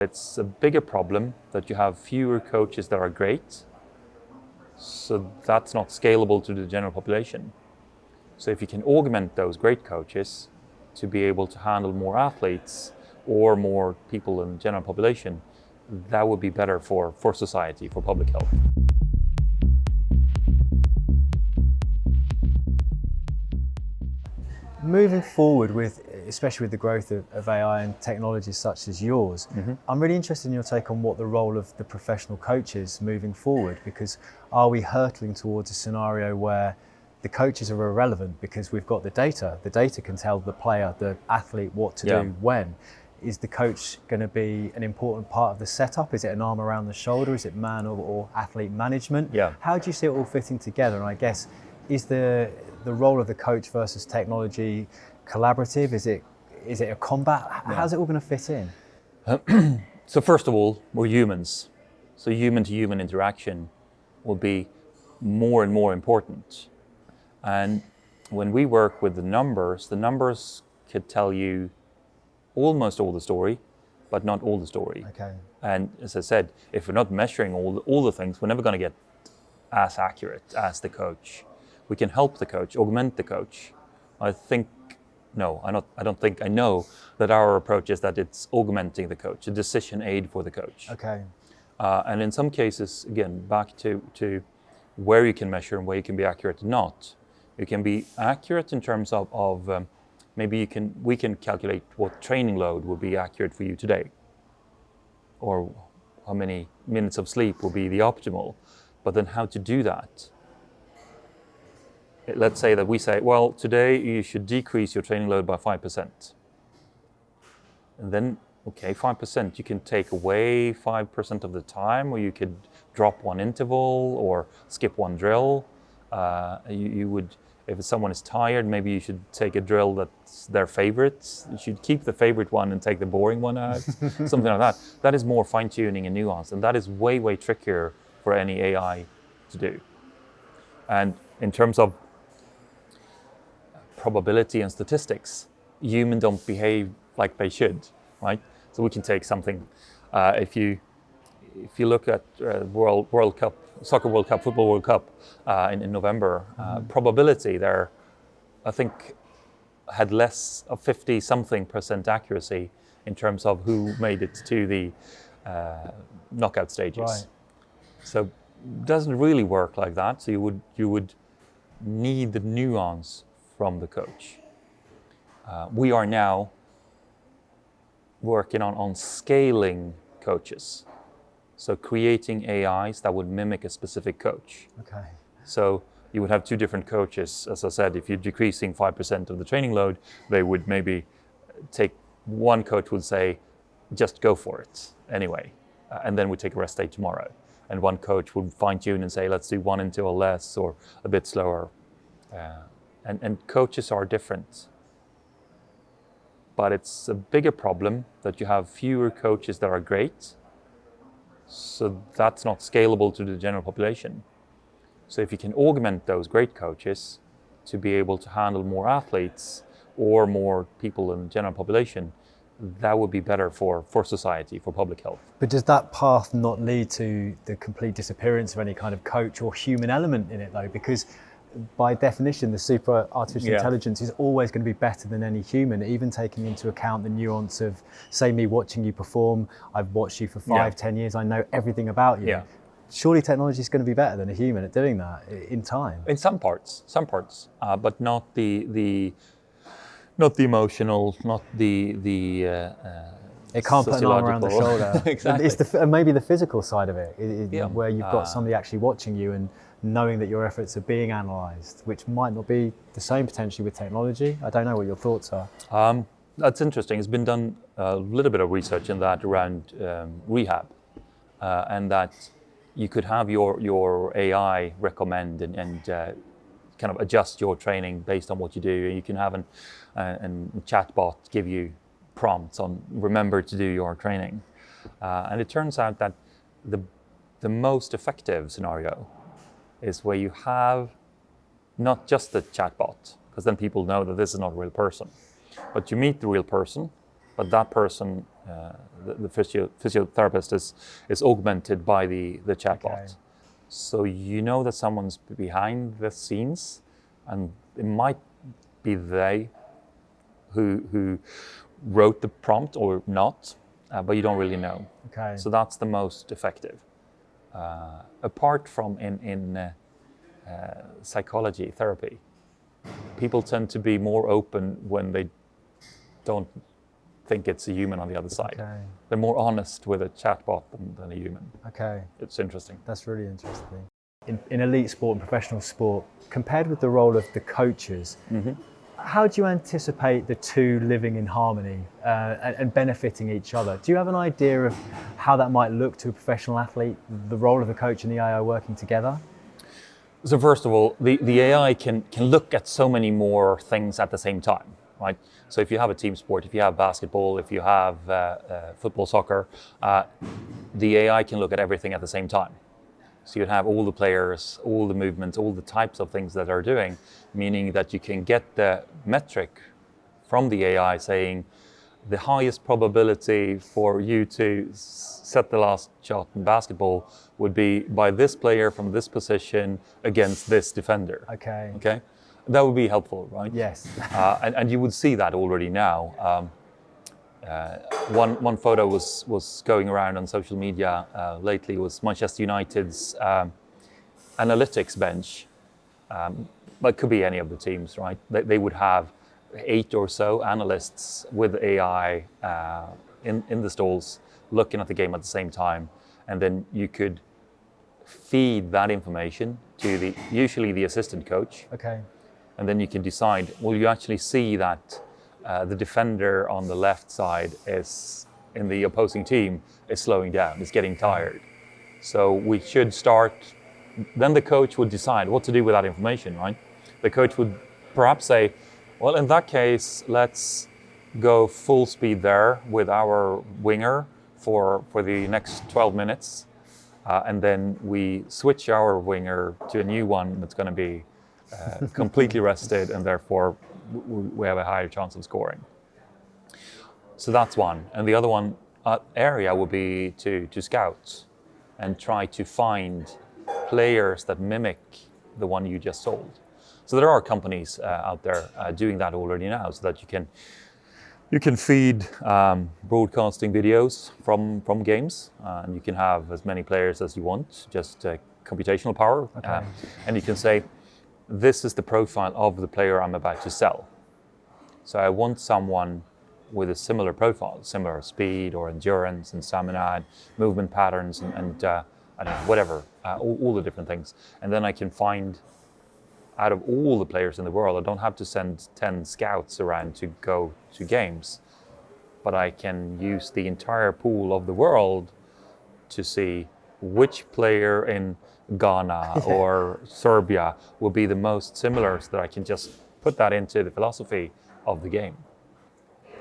It's a bigger problem that you have fewer coaches that are great, so that's not scalable to the general population. So if you can augment those great coaches to be able to handle more athletes or more people in the general population, that would be better for society, for public health. Moving forward especially with the growth of AI and technologies such as yours, I'm really interested in your take on what the role of the professional coach is moving forward, because are we hurtling towards a scenario where the coaches are irrelevant because we've got the data? The data can tell the player, the athlete, what to do when. Is the coach going to be an important part of the setup? Is it an arm around the shoulder? Is it man or athlete management? How do you see it all fitting together? And I guess, is the role of the coach versus technology collaborative? Is it a combat? How's it all going to fit in? So first of all, we're humans. So human to human interaction will be more and more important. And when we work with the numbers could tell you almost all the story, but not all the story. Okay. And as I said, if we're not measuring all the things, we're never going to get as accurate as the coach. We can help the coach, augment the coach. I know that our approach is that it's augmenting the coach, a decision aid for the coach. Okay. And in some cases, again, back to where you can measure and where you can be accurate or not. You can be accurate in terms of maybe we can calculate what training load will be accurate for you today, or how many minutes of sleep will be the optimal. But then how to do that? Let's say that we say, well, today you should decrease your training load by 5%. And then, okay, 5%, you can take away 5% of the time, or you could drop one interval or skip one drill. You would, if someone is tired, maybe you should take a drill that's their favorite. You should keep the favorite one and take the boring one out, something like that. That is more fine-tuning and nuance, and that is way, way trickier for any AI to do. And in terms of probability and statistics, humans don't behave like they should, right? So we can take something, if you look at World Cup, Soccer World Cup, Football World Cup in November, probability there, I think, had less of 50-something% accuracy in terms of who made it to the knockout stages. Right. So it doesn't really work like that. So you would need the nuance from the coach. We are now working on scaling coaches. So creating AIs that would mimic a specific coach. Okay. So you would have two different coaches. As I said, if you're decreasing 5% of the training load, they would maybe one coach would say, just go for it anyway. And then we take a rest day tomorrow. And one coach would fine tune and say, let's do one interval less or a bit slower. And coaches are different. But it's a bigger problem that you have fewer coaches that are great, so that's not scalable to the general population. So if you can augment those great coaches to be able to handle more athletes or more people in the general population, that would be better for society, for public health. But does that path not lead to the complete disappearance of any kind of coach or human element in it, though? Because by definition, the super artificial intelligence is always going to be better than any human, even taking into account the nuance of, say, me watching you perform. I've watched you for 5-10 years. I know everything about you. Surely technology is going to be better than a human at doing that in time. In some parts, but not the emotional, not the it can't put an arm around the shoulder. Exactly. It's maybe the physical side of it, where you've got somebody actually watching you and knowing that your efforts are being analysed, which might not be the same potentially with technology. I don't know what your thoughts are. That's interesting. It's been done a little bit of research in that around rehab, and that you could have your AI recommend and kind of adjust your training based on what you do. You can have a chatbot give you prompts on remember to do your training, and it turns out that the most effective scenario is where you have not just the chatbot, because then people know that this is not a real person, but you meet the real person but that person, the physiotherapist, is augmented by the chatbot. Okay. So you know that someone's behind the scenes, and it might be they who wrote the prompt or not, but you don't really know. Okay. So that's the most effective. Apart from in psychology therapy, people tend to be more open when they don't think it's a human on the other side. Okay. They're more honest with a chatbot than a human. Okay. It's interesting. That's really interesting. In elite sport and professional sport, compared with the role of the coaches, how do you anticipate the two living in harmony and benefiting each other? Do you have an idea of how that might look to a professional athlete, the role of the coach and the AI working together? So first of all, the AI can look at so many more things at the same time, right? So if you have a team sport, if you have basketball, if you have football, soccer, the AI can look at everything at the same time. So you have all the players, all the movements, all the types of things that they're doing, meaning that you can get the metric from the AI saying the highest probability for you to set the last shot in basketball would be by this player from this position against this defender. Okay. Okay, that would be helpful, right? Yes. And you would see that already now. One photo was going around on social media lately was Manchester United's analytics bench, but it could be any of the teams, right? They would have 8 or so analysts with AI in the stalls looking at the game at the same time, and then you could feed that information to usually the assistant coach. Okay. And then you can decide, will you actually see that the defender on the left side is in the opposing team is slowing down, is getting tired. So we should start, then the coach would decide what to do with that information, right? The coach would perhaps say, well, in that case, let's go full speed there with our winger for the next 12 minutes. And then we switch our winger to a new one that's going to be completely rested, and therefore we have a higher chance of scoring. So that's one. And the other one area would be to scout and try to find players that mimic the one you just sold. So there are companies out there doing that already now, so that you can feed broadcasting videos from games, and you can have as many players as you want, just computational power. Okay. And you can say, this is the profile of the player I'm about to sell. So I want someone with a similar profile, similar speed or endurance and stamina and movement patterns and I don't know, whatever, all the different things. And then I can find, out of all the players in the world, I don't have to send 10 scouts around to go to games, but I can use the entire pool of the world to see which player in Ghana or Serbia will be the most similar, so that I can just put that into the philosophy of the game.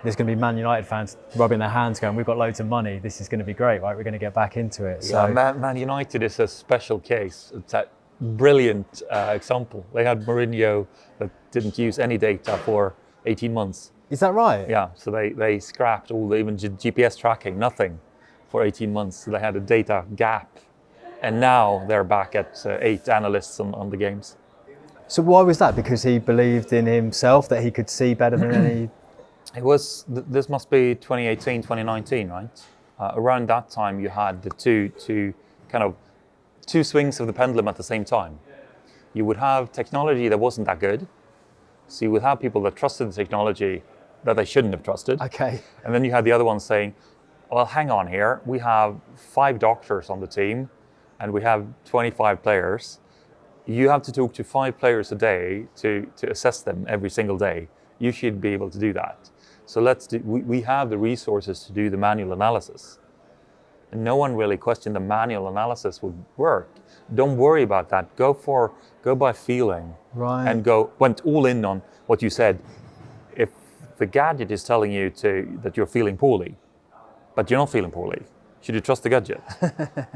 There's going to be Man United fans rubbing their hands going, we've got loads of money, this is going to be great, right? We're going to get back into it. So Man United is a special case. It's a brilliant example. They had Mourinho that didn't use any data for 18 months. Is that right? Yeah, so they scrapped all even GPS tracking, nothing, for 18 months. So they had a data gap. And now they're back at 8 analysts on the games. So why was that? Because he believed in himself, that he could see better than any... It was, this must be 2018, 2019, right? Around that time, you had the two swings of the pendulum at the same time. You would have technology that wasn't that good. So you would have people that trusted the technology that they shouldn't have trusted. Okay. And then you had the other ones saying, well, hang on here. We have 5 doctors on the team and we have 25 players. You have to talk to 5 players a day to assess them every single day. You should be able to do that. So we have the resources to do the manual analysis. And no one really questioned the manual analysis would work. Don't worry about that. Go by feeling. Right. And went all in on what you said. If the gadget is telling you that you're feeling poorly, but you're not feeling poorly, should you trust the gadget?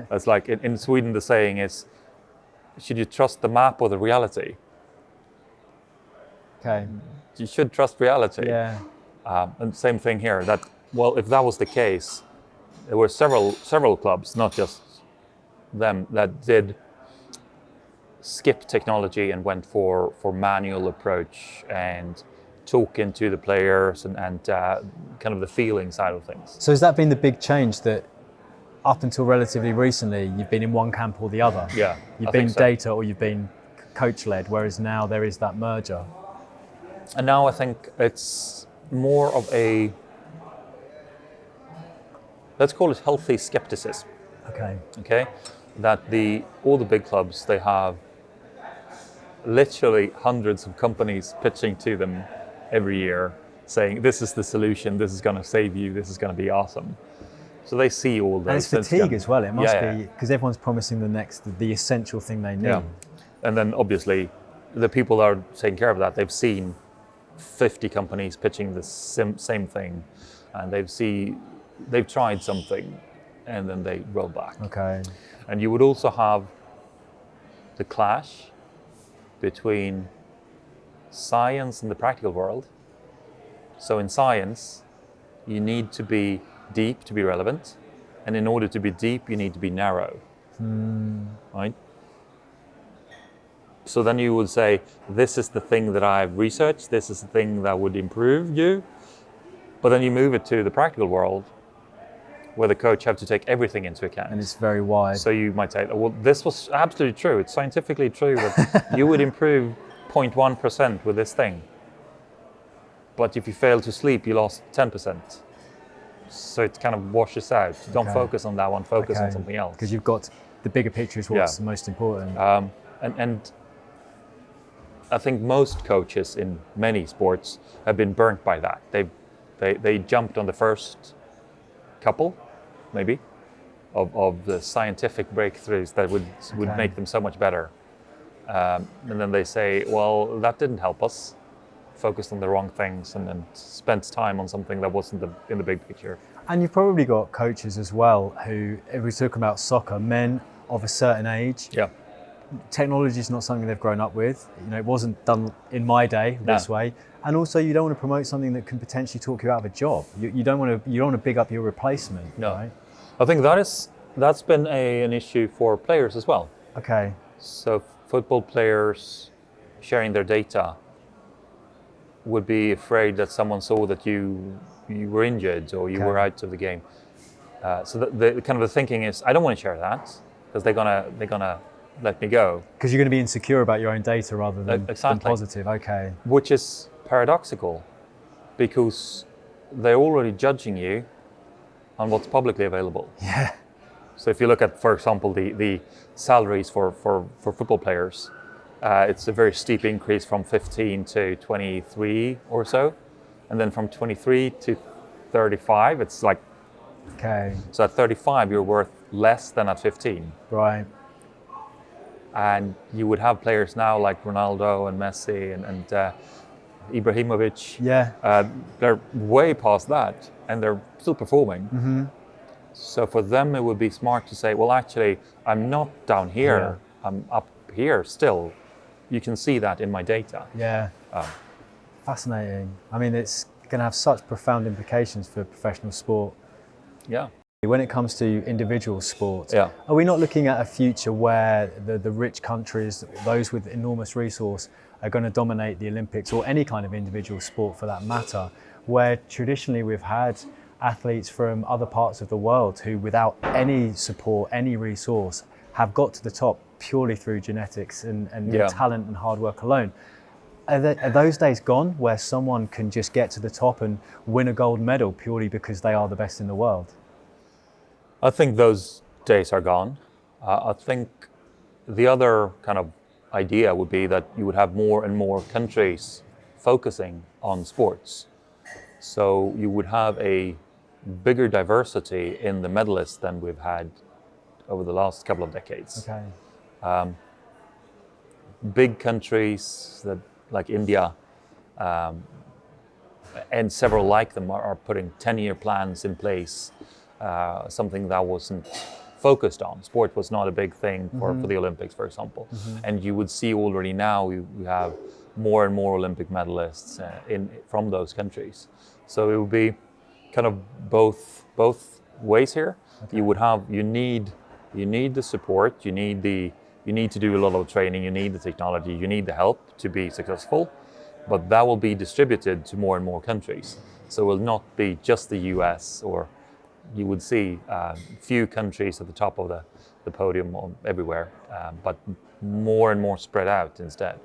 That's like in Sweden, the saying is, should you trust the map or the reality? Okay. You should trust reality. Yeah. And same thing here, that Well, if that was the case, there were several clubs, not just them, that did skip technology and went for manual approach and talking to the players and kind of the feeling side of things. So has that been the big change, that up until relatively recently you've been in one camp or the other? Yeah, You've I been think so. data or you've been coach-led, whereas now there is that merger. And now I think it's more of a, let's call it healthy skepticism. Okay, that all the big clubs, they have literally hundreds of companies pitching to them every year, saying this is the solution, this is going to save you, this is going to be awesome. So they see all those. And it's fatigue as well. It must be, because everyone's promising the essential thing they need. Yeah. And then obviously, the people that are taking care of that, they've seen 50 companies pitching the same thing, and they've tried something, and then they roll back. Okay. And you would also have the clash between science and the practical world. So in science, you need to be deep to be relevant, and in order to be deep, you need to be narrow, right? So then you would say, this is the thing that I've researched, this is the thing that would improve you, but then you move it to the practical world, where the coach have to take everything into account. And it's very wide. So you might say, well, this was absolutely true. It's scientifically true that you would improve 0.1% with this thing. But if you fail to sleep, you lost 10%. So it kind of washes out. Don't focus on that one, focus on something else. Because you've got the bigger picture is what's most important. And I think most coaches in many sports have been burnt by that. They jumped on the first couple, maybe, of the scientific breakthroughs that would make them so much better. And then they say, well, that didn't help us. Focused on the wrong things and spent time on something that wasn't in the big picture. And you've probably got coaches as well who, if we're talking about soccer, men of a certain age. Yeah. Technology is not something they've grown up with. You know, it wasn't done in my day this way. And also, you don't want to promote something that can potentially talk you out of a job. You don't want to big up your replacement. No. Right? I think that's been an issue for players as well. Okay. So football players sharing their data would be afraid that someone saw that you were injured or you were out of the game. So the kind of the thinking is, I don't want to share that because they're gonna let me go. Because you're going to be insecure about your own data rather than positive. Okay. Which is paradoxical, because they're already judging you on what's publicly available. Yeah. So if you look at, for example, the salaries for football players, it's a very steep increase from 15 to 23 or so. And then from 23 to 35, it's like, so at 35, you're worth less than at 15. Right. And you would have players now like Ronaldo and Messi and Ibrahimovic. Yeah. They're way past that, and they're still performing. Mm-hmm. So for them, it would be smart to say, well, actually, I'm not down here. I'm up here still. You can see that in my data. Yeah. Fascinating. I mean, it's going to have such profound implications for professional sport. Yeah. When it comes to individual sport, Yeah. are we not looking at a future where the rich countries, those with enormous resource, are going to dominate the Olympics, or any kind of individual sport for that matter, where traditionally we've had athletes from other parts of the world who, without any support, any resource, have got to the top purely through genetics and talent and hard work alone? Are those days gone, where someone can just get to the top and win a gold medal purely because they are the best in the world? I think those days are gone. I think the other kind of idea would be that you would have more and more countries focusing on sports. So you would have a bigger diversity in the medalists than we've had over the last couple of decades. Okay. Big countries that, like India, and several like them are putting 10-year plans in place, something that wasn't focused on. Sport was not a big thing for the Olympics, for example. And you would see already now we have more and more Olympic medalists from those countries. So it would be kind of both ways here. You need the support, you need to do a lot of training, you need the technology, you need the help to be successful, but that will be distributed to more and more countries. So it will not be just the US, or you would see few countries at the top of the podium everywhere, but more and more spread out instead.